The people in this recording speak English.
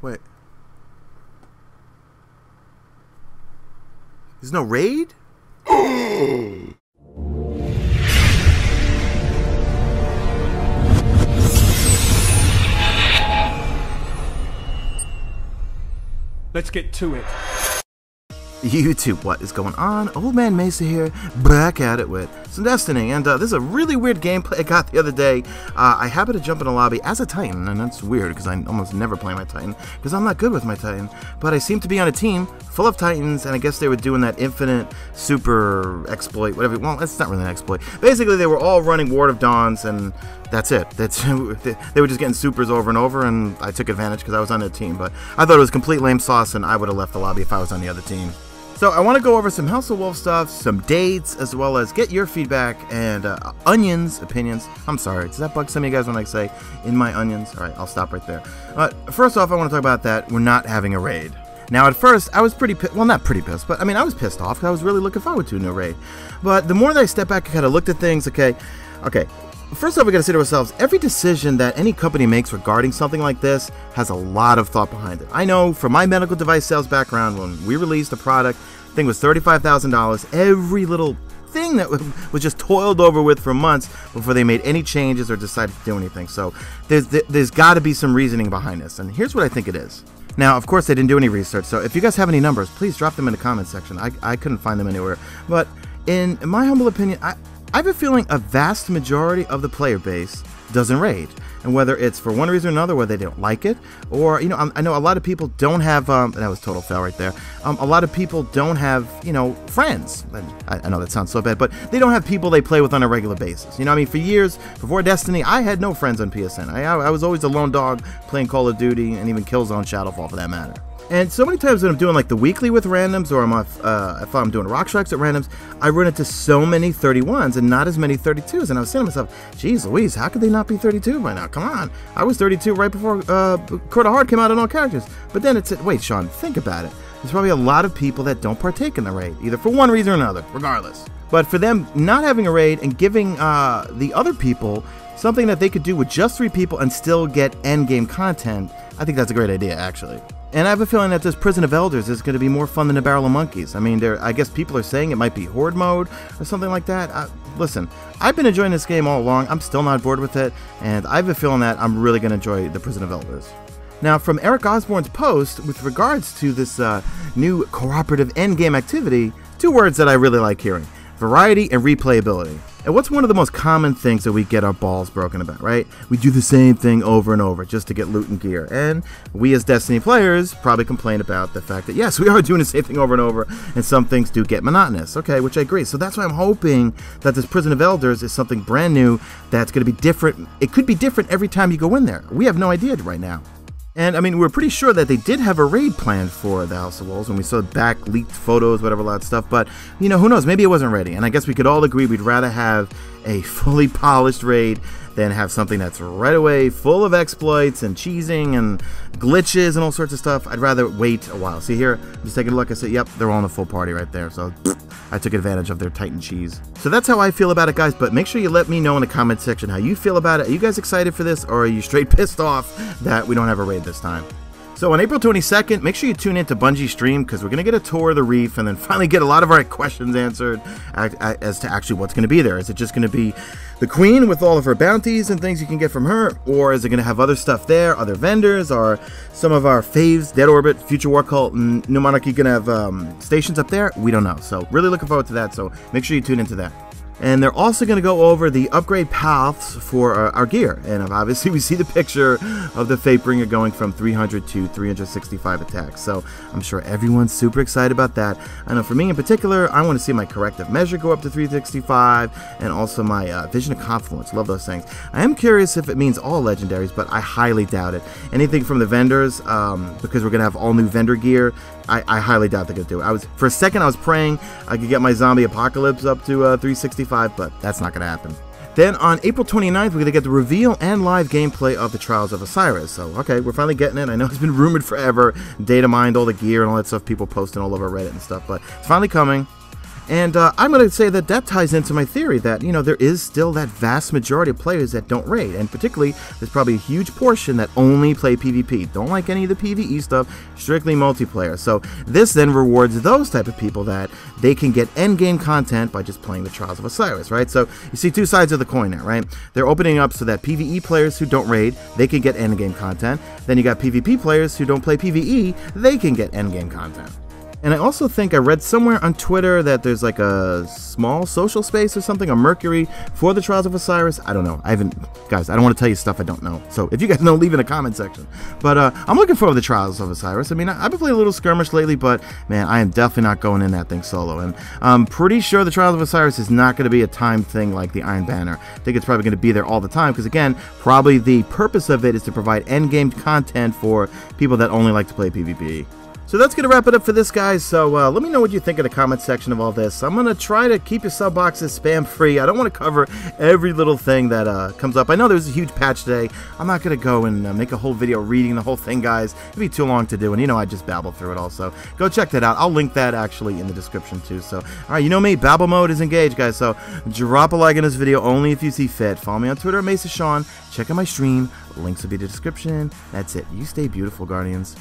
Wait. There's no raid? Let's get to it. YouTube, what is going on? Old Man Mesa here, back at it with some Destiny, and this is a really weird gameplay I got the other day. I happened to jump in a lobby as a Titan, and that's weird because I almost never play my Titan, because I'm not good with my Titan, but I seem to be on a team full of Titans, and I guess they were doing that infinite super exploit, whatever. Well, that's not really an exploit. Basically, they were all running Ward of Dawns, and that's it. They were just getting supers over and over, and I took advantage because I was on their team, but I thought it was complete lame sauce, and I would have left the lobby if I was on the other team. So I want to go over some House of Wolf stuff, some dates, as well as get your feedback and onions, opinions. I'm sorry, does that bug some of you guys when I say in my onions? All right, I'll stop right there. First off, I want to talk about that we're not having a raid. Now, at first, I was not pretty pissed, but I mean, I was pissed off because I was really looking forward to a new raid. But the more that I step back and kind of looked at things, okay. First off, we got to say to ourselves, every decision that any company makes regarding something like this has a lot of thought behind it. I know from my medical device sales background, when we released a product, the thing was $35,000. Every little thing that was just toiled over with for months before they made any changes or decided to do anything. So there's got to be some reasoning behind this, and here's what I think it is. Now, of course, they didn't do any research, so if you guys have any numbers, please drop them in the comment section. I couldn't find them anywhere. But in my humble opinion, I have a feeling a vast majority of the player base doesn't raid, and whether it's for one reason or another, whether they don't like it, or I know a lot of people don't have that was total fail right there. A lot of people don't have friends. I know that sounds so bad, but they don't have people they play with on a regular basis. I mean, for years before Destiny, I had no friends on PSN. I was always a lone dog playing Call of Duty and even Killzone Shadowfall for that matter. And so many times when I'm doing like the weekly with randoms, or if I'm doing rock strikes at randoms, I run into so many 31s and not as many 32s. And I was saying to myself, geez Louise, how could they not be 32 by now? Come on. I was 32 right before Crota Hard came out on all characters. But then it said, wait, Sean, think about it. There's probably a lot of people that don't partake in the raid, either for one reason or another, regardless. But for them not having a raid and giving the other people something that they could do with just 3 people and still get endgame content, I think that's a great idea, actually. And I have a feeling that this Prison of Elders is going to be more fun than a Barrel of Monkeys. I mean, I guess people are saying it might be Horde mode or something like that. Listen, I've been enjoying this game all along. I'm still not bored with it, and I have a feeling that I'm really going to enjoy the Prison of Elders. Now, from Eric Osborne's post with regards to this new cooperative endgame activity, 2 words that I really like hearing: variety and replayability. And what's one of the most common things that we get our balls broken about, right? We do the same thing over and over just to get loot and gear. And we as Destiny players probably complain about the fact that, yes, we are doing the same thing over and over, and some things do get monotonous, okay, which I agree. So that's why I'm hoping that this Prison of Elders is something brand new that's going to be different. It could be different every time you go in there. We have no idea right now. And I mean, we're pretty sure that they did have a raid planned for the House of Wolves when we saw back leaked photos, whatever, a lot of stuff. But, who knows? Maybe it wasn't ready. And I guess we could all agree we'd rather have a fully polished raid than have something that's right away full of exploits and cheesing and glitches and all sorts of stuff. I'd rather wait a while. See here, I'm just taking a look. I said, yep, they're all in a full party right there. So I took advantage of their Titan cheese. So that's how I feel about it, guys. But make sure you let me know in the comment section how you feel about it. Are you guys excited for this, or are you straight pissed off that we don't have a raid this time? So on April 22nd, make sure you tune in to Bungie stream, because we're going to get a tour of the reef and then finally get a lot of our questions answered as to actually what's going to be there. Is it just going to be the Queen with all of her bounties and things you can get from her, or is it going to have other stuff there, other vendors, or some of our faves, Dead Orbit, Future War Cult, and New Monarchy going to have stations up there? We don't know. So really looking forward to that, so make sure you tune into that. And they're also going to go over the upgrade paths for our gear. And obviously we see the picture of the Fatebringer going from 300 to 365 attacks. So I'm sure everyone's super excited about that. I know for me in particular, I want to see my corrective measure go up to 365, and also my Vision of Confluence. Love those things. I am curious if it means all legendaries, but I highly doubt it. Anything from the vendors, because we're going to have all new vendor gear, I highly doubt they're going to do it. For a second I was praying I could get my Zombie Apocalypse up to 365, but that's not going to happen. Then on April 29th, we're going to get the reveal and live gameplay of the Trials of Osiris. So, okay, we're finally getting it. I know it's been rumored forever, data mined all the gear and all that stuff, people posting all over Reddit and stuff, but it's finally coming. And I'm going to say that that ties into my theory that, you know, there is still that vast majority of players that don't raid. And particularly, there's probably a huge portion that only play PvP. Don't like any of the PvE stuff, strictly multiplayer. So this then rewards those type of people that they can get endgame content by just playing the Trials of Osiris, right? So you see two sides of the coin there, right? They're opening up so that PvE players who don't raid, they can get endgame content. Then you got PvP players who don't play PvE, they can get endgame content. And I also think I read somewhere on Twitter that there's like a small social space or something, a Mercury for the Trials of Osiris. I don't know. Guys, I don't want to tell you stuff I don't know. So if you guys know, leave in the comment section. But I'm looking forward to the Trials of Osiris. I mean, I've been playing a little skirmish lately, but man, I am definitely not going in that thing solo. And I'm pretty sure the Trials of Osiris is not going to be a timed thing like the Iron Banner. I think it's probably going to be there all the time because, again, probably the purpose of it is to provide endgame content for people that only like to play PvP. So that's going to wrap it up for this, guys. So let me know what you think in the comment section of all this. I'm going to try to keep your sub boxes spam free. I don't want to cover every little thing that comes up. I know there's a huge patch today. I'm not going to go and make a whole video reading the whole thing, guys. It'd be too long to do, and you know I just babble through it all. So go check that out. I'll link that actually in the description too. So, all right, you know me, babble mode is engaged, guys. So drop a like on this video only if you see fit. Follow me on Twitter, Mesa Sean. Check out my stream. Links will be in the description. That's it. You stay beautiful, Guardians.